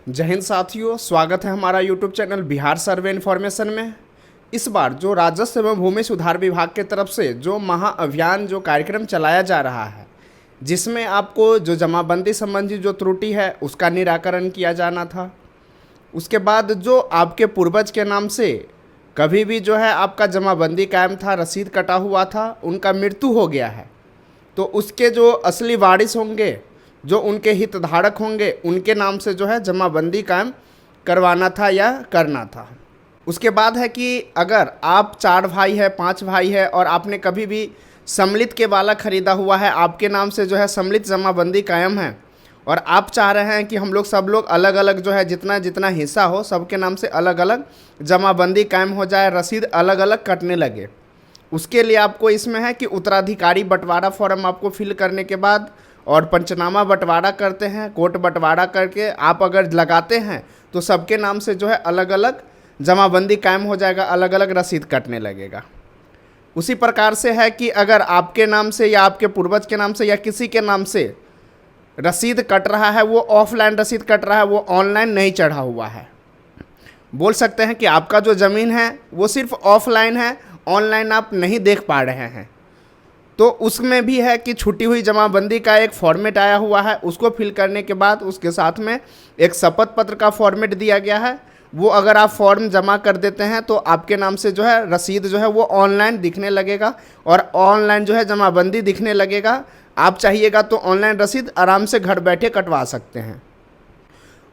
जय हिंद साथियों, स्वागत है हमारा यूट्यूब चैनल बिहार सर्वे इन्फॉर्मेशन में। इस बार जो राजस्व एवं भूमि सुधार विभाग के तरफ से जो महाअभियान जो कार्यक्रम चलाया जा रहा है, जिसमें आपको जो जमाबंदी संबंधी जो त्रुटि है उसका निराकरण किया जाना था। उसके बाद जो आपके पूर्वज के नाम से कभी भी जो है आपका जमाबंदी कायम था, रसीद कटा हुआ था, उनका मृत्यु हो गया है, तो उसके जो असली वारिस होंगे, जो उनके हितधारक होंगे, उनके नाम से जो है जमाबंदी कायम करवाना था या करना था। उसके बाद है कि अगर आप 4 भाई है, 5 भाई है और आपने कभी भी सम्मिलित के वाला खरीदा हुआ है, आपके नाम से जो है सम्मिलित जमाबंदी कायम है और आप चाह रहे हैं कि हम लोग सब लोग अलग अलग जो है जितना जितना हिस्सा हो सबके नाम से अलग अलग जमाबंदी कायम हो जाए, रसीद अलग अलग कटने लगे, उसके लिए आपको इसमें है कि उत्तराधिकारी बंटवारा फॉर्म आपको फिल करने के बाद और पंचनामा बंटवारा करते हैं, कोर्ट बंटवारा करके आप अगर लगाते हैं तो सबके नाम से जो है अलग अलग जमाबंदी कायम हो जाएगा, अलग अलग रसीद कटने लगेगा। उसी प्रकार से है कि अगर आपके नाम से या आपके पूर्वज के नाम से या किसी के नाम से रसीद कट रहा है, वो ऑफलाइन रसीद कट रहा है, वो ऑनलाइन नहीं चढ़ा हुआ है। बोल सकते हैं कि आपका जो ज़मीन है वो सिर्फ ऑफलाइन है, ऑनलाइन आप नहीं देख पा रहे हैं, तो उसमें भी है कि छूटी हुई जमाबंदी का एक फॉर्मेट आया हुआ है, उसको फिल करने के बाद उसके साथ में एक शपथ पत्र का फॉर्मेट दिया गया है। वो अगर आप फॉर्म जमा कर देते हैं तो आपके नाम से जो है रसीद जो है वो ऑनलाइन दिखने लगेगा और ऑनलाइन जो है जमाबंदी दिखने लगेगा। आप चाहिएगा तो ऑनलाइन रसीद आराम से घर बैठे कटवा सकते हैं।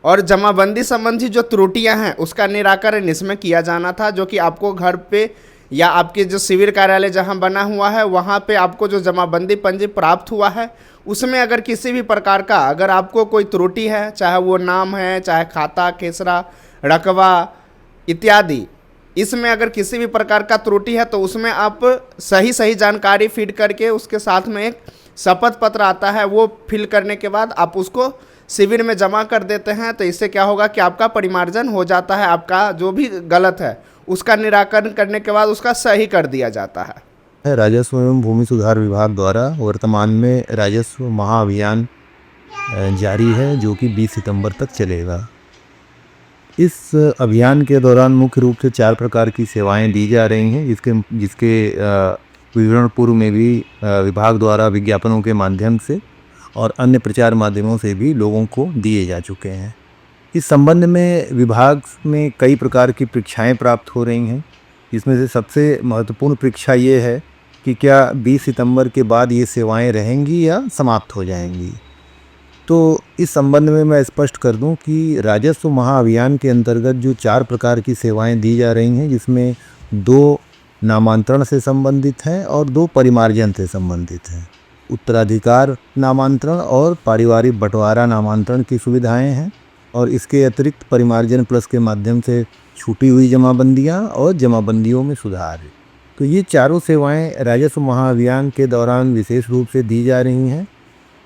और जमाबंदी संबंधी जो त्रुटियां हैं उसका निराकरण इसमें किया जाना था, जो कि आपको घर पे या आपके जो सिविल कार्यालय जहां बना हुआ है वहां पे आपको जो जमाबंदी पंजी प्राप्त हुआ है उसमें अगर किसी भी प्रकार का अगर आपको कोई त्रुटि है, चाहे वो नाम है, चाहे खाता खेसरा रकबा इत्यादि, इसमें अगर किसी भी प्रकार का त्रुटि है तो उसमें आप सही जानकारी फीड करके उसके साथ में एक शपथ पत्र आता है, वो फिल करने के बाद आप उसको शिविर में जमा कर देते हैं। तो इससे क्या होगा कि आपका परिमार्जन हो जाता है, आपका जो भी गलत है उसका निराकरण करने के बाद उसका सही कर दिया जाता है। राजस्व एवं भूमि सुधार विभाग द्वारा वर्तमान में राजस्व महाअभियान जारी है, जो कि 20 सितंबर तक चलेगा। इस अभियान के दौरान मुख्य रूप से 4 प्रकार की सेवाएं दी जा रही हैं, जिसके विवरण पूर्व में भी विभाग द्वारा विज्ञापनों के माध्यम से और अन्य प्रचार माध्यमों से भी लोगों को दिए जा चुके हैं। इस संबंध में विभाग में कई प्रकार की परीक्षाएं प्राप्त हो रही हैं। इसमें से सबसे महत्वपूर्ण परीक्षा ये है कि क्या 20 सितंबर के बाद ये सेवाएं रहेंगी या समाप्त हो जाएंगी। तो इस संबंध में मैं स्पष्ट कर दूं कि राजस्व महाअभियान के अंतर्गत जो 4 प्रकार की सेवाएं दी जा रही हैं, जिसमें 2 नामांतरण से संबंधित हैं और 2 परिमार्जन से संबंधित हैं। उत्तराधिकार नामांतरण और पारिवारिक बंटवारा नामांतरण की सुविधाएँ हैं और इसके अतिरिक्त परिमार्जन प्लस के माध्यम से छूटी हुई जमाबंदियां और जमाबंदियों में सुधार है। तो ये चारों सेवाएं राजस्व महाअभियान के दौरान विशेष रूप से दी जा रही हैं।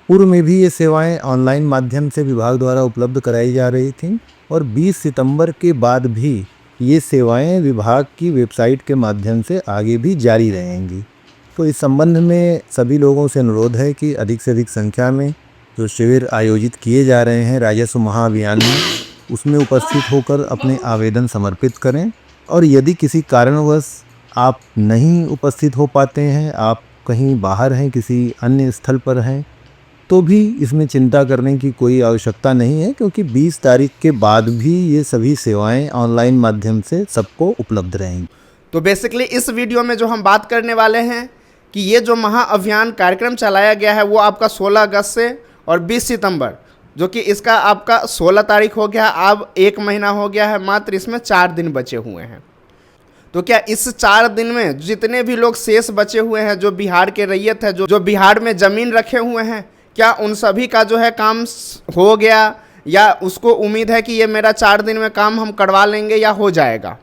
पूर्व में भी ये सेवाएं ऑनलाइन माध्यम से विभाग द्वारा उपलब्ध कराई जा रही थीं और 20 सितंबर के बाद भी ये सेवाएं विभाग की वेबसाइट के माध्यम से आगे भी जारी रहेंगी। तो इस संबंध में सभी लोगों से अनुरोध है कि अधिक से अधिक संख्या में जो शिविर आयोजित किए जा रहे हैं राजस्व महाअभियान में, उसमें उपस्थित होकर अपने आवेदन समर्पित करें। और यदि किसी कारणवश आप नहीं उपस्थित हो पाते हैं, आप कहीं बाहर हैं, किसी अन्य स्थल पर हैं, तो भी इसमें चिंता करने की कोई आवश्यकता नहीं है, क्योंकि 20 तारीख के बाद भी ये सभी सेवाएं ऑनलाइन माध्यम से सबको उपलब्ध रहेंगी। तो बेसिकली इस वीडियो में जो हम बात करने वाले हैं कि ये जो महाअभियान कार्यक्रम चलाया गया है वो आपका 16 अगस्त से और 20 सितंबर, जो कि इसका आपका 16 तारीख हो गया, अब 1 महीना हो गया है, मात्र इसमें 4 दिन बचे हुए हैं। तो क्या इस 4 दिन में जितने भी लोग शेष बचे हुए हैं, जो बिहार के रैयत है, जो बिहार में ज़मीन रखे हुए हैं, क्या उन सभी का जो है काम हो गया या उसको उम्मीद है कि ये मेरा 4 दिन में काम हम करवा लेंगे या हो जाएगा?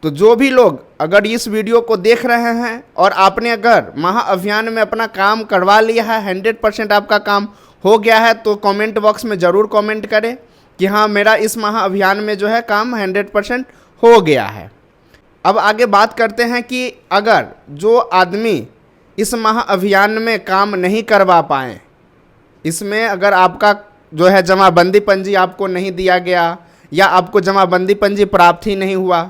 तो जो भी लोग अगर इस वीडियो को देख रहे हैं और आपने अगर महाअभियान में अपना काम करवा लिया है, 100% आपका काम हो गया है, तो कमेंट बॉक्स में ज़रूर कमेंट करें कि हाँ मेरा इस महाअभियान में जो है काम 100% हो गया है। अब आगे बात करते हैं कि अगर जो आदमी इस महाअभियान में काम नहीं करवा पाए, इसमें अगर आपका जो है जमाबंदी पंजी आपको नहीं दिया गया या आपको जमाबंदी पंजी प्राप्त ही नहीं हुआ।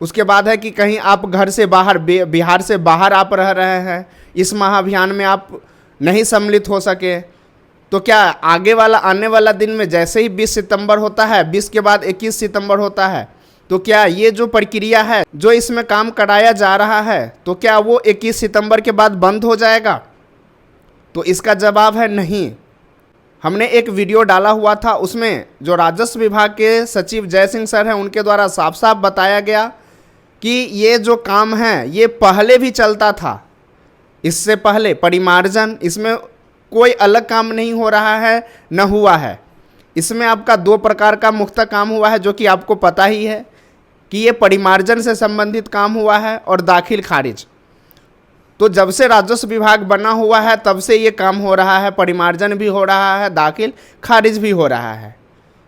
उसके बाद है कि कहीं आप घर से बाहर बिहार से बाहर आप रह रहे हैं, इस महाअभियान में आप नहीं सम्मिलित हो सके, तो क्या आगे वाला आने वाला दिन में जैसे ही 20 सितंबर होता है, 20 के बाद 21 सितंबर होता है, तो क्या ये जो प्रक्रिया है जो इसमें काम कराया जा रहा है तो क्या वो 21 सितंबर के बाद बंद हो जाएगा? तो इसका जवाब है नहीं। हमने एक वीडियो डाला हुआ था, उसमें जो राजस्व विभाग के सचिव जय सिंह सर हैं उनके द्वारा साफ साफ बताया गया कि ये जो काम है ये पहले भी चलता था। इससे पहले परिमार्जन, इसमें कोई अलग काम नहीं हो रहा है, न हुआ है। इसमें आपका 2 प्रकार का मुख्य काम हुआ है जो कि आपको पता ही है कि ये परिमार्जन से संबंधित काम हुआ है और दाखिल खारिज। तो जब से राजस्व विभाग बना हुआ है तब से ये काम हो रहा है, परिमार्जन भी हो रहा है, दाखिल खारिज भी हो रहा है।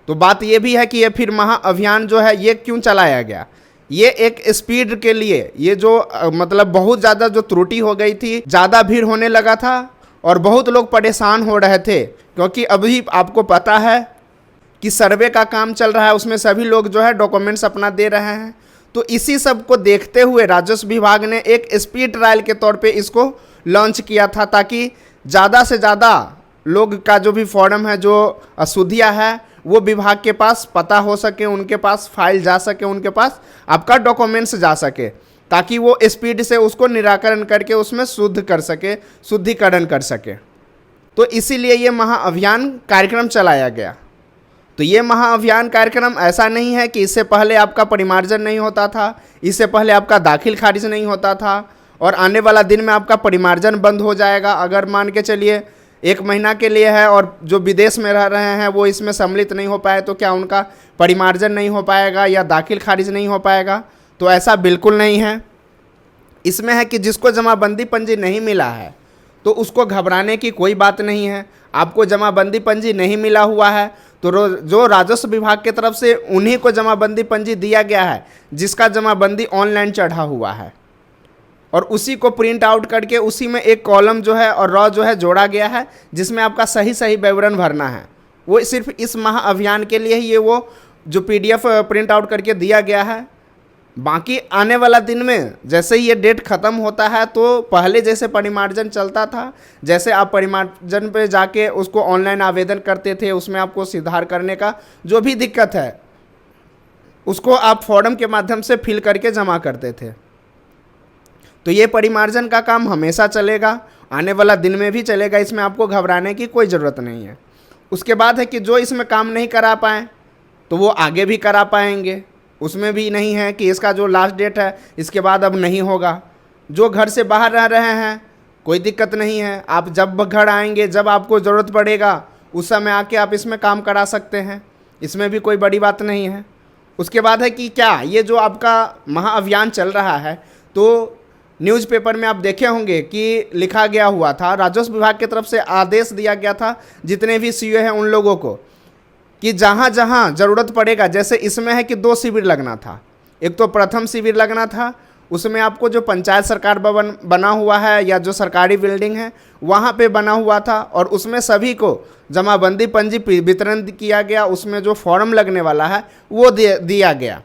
तो बात ये भी है कि ये फिर महाअभियान जो है ये क्यों चलाया गया? ये एक स्पीड के लिए, ये जो मतलब बहुत ज़्यादा जो त्रुटि हो गई थी, ज़्यादा भीड़ होने लगा था और बहुत लोग परेशान हो रहे थे, क्योंकि अभी आपको पता है कि सर्वे का काम चल रहा है, उसमें सभी लोग जो है डॉक्यूमेंट्स अपना दे रहे हैं। तो इसी सब को देखते हुए राजस्व विभाग ने एक स्पीड ट्रायल के तौर पे इसको लॉन्च किया था, ताकि ज़्यादा से ज़्यादा लोग का जो भी फॉर्म है, जो अशुद्धियाँ है, वो विभाग के पास पता हो सके, उनके पास फाइल जा सके, उनके पास आपका डॉक्यूमेंट्स जा सके, ताकि वो स्पीड से उसको निराकरण करके उसमें शुद्ध कर सके, शुद्धिकरण कर सके। तो इसीलिए ये महाअभियान कार्यक्रम चलाया गया। तो ये महाअभियान कार्यक्रम ऐसा नहीं है कि इससे पहले आपका परिमार्जन नहीं होता था, इससे पहले आपका दाखिल खारिज नहीं होता था और आने वाला दिन में आपका परिमार्जन बंद हो जाएगा। अगर मान के चलिए 1 महीना के लिए है और जो विदेश में रह रहे हैं वो इसमें सम्मिलित नहीं हो पाए, तो क्या उनका परिमार्जन नहीं हो पाएगा या दाखिल खारिज नहीं हो पाएगा? तो ऐसा बिल्कुल नहीं है। इसमें है कि जिसको जमाबंदी पंजी नहीं मिला है तो उसको घबराने की कोई बात नहीं है। आपको जमाबंदी पंजी नहीं मिला हुआ है तो जो राजस्व विभाग की तरफ से उन्हीं को जमाबंदी पंजी दिया गया है जिसका जमाबंदी ऑनलाइन चढ़ा हुआ है, और उसी को प्रिंट आउट करके उसी में एक कॉलम जो है और रॉ जो है जोड़ा गया है, जिसमें आपका सही सही विवरण भरना है। वो सिर्फ इस महाअभियान के लिए ही ये वो जो PDF प्रिंट आउट करके दिया गया है। बाकी आने वाला दिन में जैसे ही ये डेट ख़त्म होता है तो पहले जैसे परिमार्जन चलता था, जैसे आप परिमार्जन पे जाके उसको ऑनलाइन आवेदन करते थे, उसमें आपको सुधार करने का जो भी दिक्कत है उसको आप फॉर्म के माध्यम से फिल करके जमा करते थे। तो ये परिमार्जन का काम हमेशा चलेगा, आने वाला दिन में भी चलेगा, इसमें आपको घबराने की कोई ज़रूरत नहीं है। उसके बाद है कि जो इसमें काम नहीं करा पाएँ तो वो आगे भी करा पाएंगे, उसमें भी नहीं है कि इसका जो लास्ट डेट है इसके बाद अब नहीं होगा। जो घर से बाहर रह रहे हैं कोई दिक्कत नहीं है, आप जब घर आएंगे, जब आपको ज़रूरत पड़ेगा उस समय आके आप इसमें काम करा सकते हैं, इसमें भी कोई बड़ी बात नहीं है। उसके बाद है कि क्या ये जो आपका महाअभियान चल रहा है, तो न्यूज़पेपर में आप देखे होंगे कि लिखा गया हुआ था, राजस्व विभाग की तरफ से आदेश दिया गया था जितने भी CO हैं उन लोगों को कि जहाँ जहाँ ज़रूरत पड़ेगा, जैसे इसमें है कि 2 शिविर लगना था। एक तो प्रथम शिविर लगना था, उसमें आपको जो पंचायत सरकार भवन बना हुआ है या जो सरकारी बिल्डिंग है वहाँ पे बना हुआ था, और उसमें सभी को जमाबंदी पंजी वितरण किया गया। उसमें जो फॉर्म लगने वाला है वो दिया गया।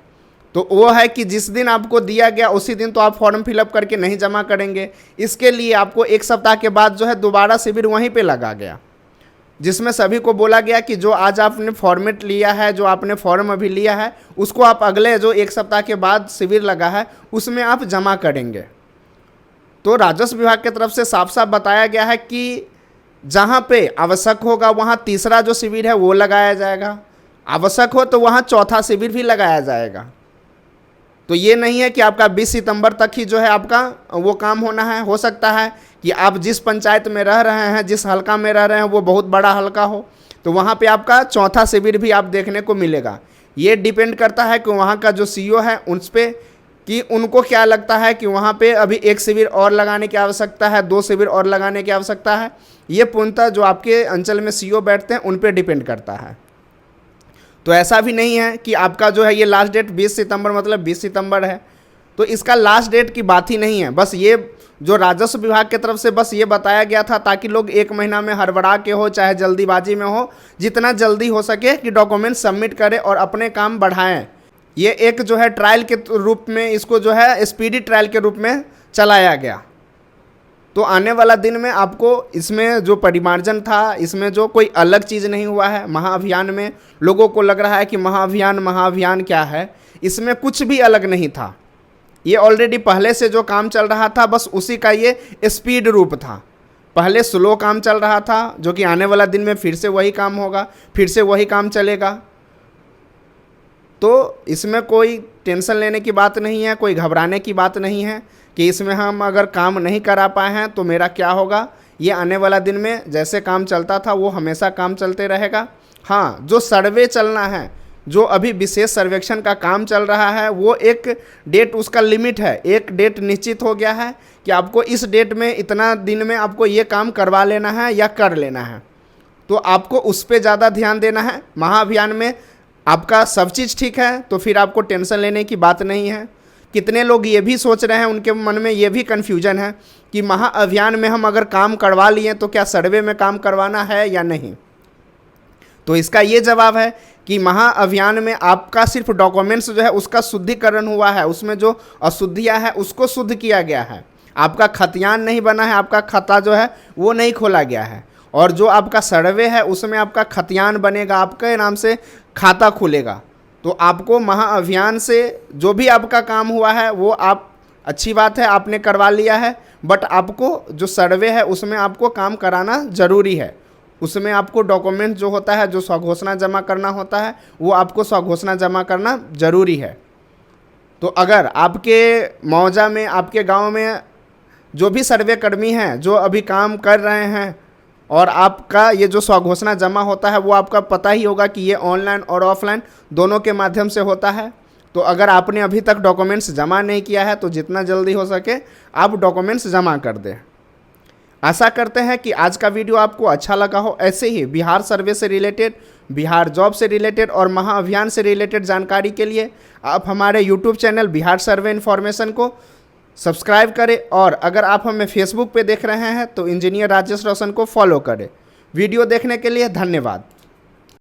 तो वो है कि जिस दिन आपको दिया गया उसी दिन तो आप फॉर्म फिलअप करके नहीं जमा करेंगे, इसके लिए आपको 1 सप्ताह के बाद जो है दोबारा शिविर वहीं पे लगा गया, जिसमें सभी को बोला गया कि जो आज आपने फॉर्मेट लिया है, जो आपने फॉर्म अभी लिया है, उसको आप अगले जो 1 सप्ताह के बाद शिविर लगा है उसमें आप जमा करेंगे। तो राजस्व विभाग की तरफ से साफ साफ बताया गया है कि जहाँ पे आवश्यक होगा वहाँ तीसरा जो शिविर है वो लगाया जाएगा, आवश्यक हो तो वहाँ चौथा शिविर भी लगाया जाएगा। तो ये नहीं है कि आपका 20 सितंबर तक ही जो है आपका वो काम होना है। हो सकता है कि आप जिस पंचायत में रह रहे हैं, जिस हलका में रह रहे हैं वो बहुत बड़ा हलका हो, तो वहाँ पे आपका चौथा शिविर भी आप देखने को मिलेगा। ये डिपेंड करता है कि वहाँ का जो CO है उस पर कि उनको क्या लगता है कि वहाँ पे अभी 1 शिविर और लगाने की आवश्यकता है, 2 शिविर और लगाने की आवश्यकता है। ये पूर्णतः जो आपके अंचल में CO बैठते हैं उन पर डिपेंड करता है। तो ऐसा भी नहीं है कि आपका जो है ये लास्ट डेट 20 सितंबर मतलब 20 सितंबर है। तो इसका लास्ट डेट की बात ही नहीं है। बस ये जो राजस्व विभाग की तरफ से बस ये बताया गया था ताकि लोग 1 महीना में हड़बड़ा के हो चाहे जल्दीबाजी में हो, जितना जल्दी हो सके कि डॉक्यूमेंट सबमिट करें और अपने काम बढ़ाएं। ये एक जो है ट्रायल के रूप में, इसको जो है स्पीडी ट्रायल के रूप में चलाया गया। तो आने वाला दिन में आपको इसमें जो परिमार्जन था, इसमें जो कोई अलग चीज़ नहीं हुआ है महाअभियान में। लोगों को लग रहा है कि महाअभियान क्या है, इसमें कुछ भी अलग नहीं था। ये ऑलरेडी पहले से जो काम चल रहा था बस उसी का ये स्पीड रूप था। पहले स्लो काम चल रहा था, जो कि आने वाला दिन में फिर से वही काम होगा, फिर से वही काम चलेगा। तो इसमें कोई टेंशन लेने की बात नहीं है, कोई घबराने की बात नहीं है कि इसमें हम अगर काम नहीं करा पाए हैं तो मेरा क्या होगा। ये आने वाला दिन में जैसे काम चलता था वो हमेशा काम चलते रहेगा। हाँ, जो सर्वे चलना है, जो अभी विशेष सर्वेक्षण का काम चल रहा है, वो एक डेट, उसका लिमिट है, एक डेट निश्चित हो गया है कि आपको इस डेट में, इतना दिन में आपको ये काम करवा लेना है या कर लेना है। तो आपको उस पर ज़्यादा ध्यान देना है। महाअभियान में आपका सब चीज़ ठीक है तो फिर आपको टेंशन लेने की बात नहीं है। कितने लोग ये भी सोच रहे हैं, उनके मन में ये भी कन्फ्यूजन है कि महाअभियान में हम अगर काम करवा लिए तो क्या सर्वे में काम करवाना है या नहीं। तो इसका ये जवाब है कि महाअभियान में आपका सिर्फ डॉक्यूमेंट्स जो है उसका शुद्धिकरण हुआ है, उसमें जो अशुद्धियाँ है उसको शुद्ध किया गया है। आपका खतियान नहीं बना है, आपका खाता जो है वो नहीं खोला गया है। और जो आपका सर्वे है उसमें आपका खतियान बनेगा, आपके नाम से खाता खुलेगा। तो आपको महाअभियान से जो भी आपका काम हुआ है वो आप, अच्छी बात है आपने करवा लिया है, बट आपको जो सर्वे है उसमें आपको काम कराना ज़रूरी है। उसमें आपको डॉक्यूमेंट जो होता है, जो स्वघोषणा जमा करना होता है, वो आपको स्वघोषणा जमा करना ज़रूरी है। तो अगर आपके मौजा में, आपके गांव में जो भी सर्वे कर्मी हैं जो अभी काम कर रहे हैं और आपका ये जो स्वघोषणा जमा होता है वो आपका पता ही होगा कि ये ऑनलाइन और ऑफलाइन दोनों के माध्यम से होता है। तो अगर आपने अभी तक डॉक्यूमेंट्स जमा नहीं किया है तो जितना जल्दी हो सके आप डॉक्यूमेंट्स जमा कर दें। आशा करते हैं कि आज का वीडियो आपको अच्छा लगा हो। ऐसे ही बिहार सर्वे से रिलेटेड, बिहार जॉब से रिलेटेड और महाअभियान से रिलेटेड जानकारी के लिए आप हमारे यूट्यूब चैनल बिहार सर्वे इन्फॉर्मेशन को सब्सक्राइब करें, और अगर आप हमें फेसबुक पे देख रहे हैं तो इंजीनियर राजेश रोशन को फॉलो करें। वीडियो देखने के लिए धन्यवाद।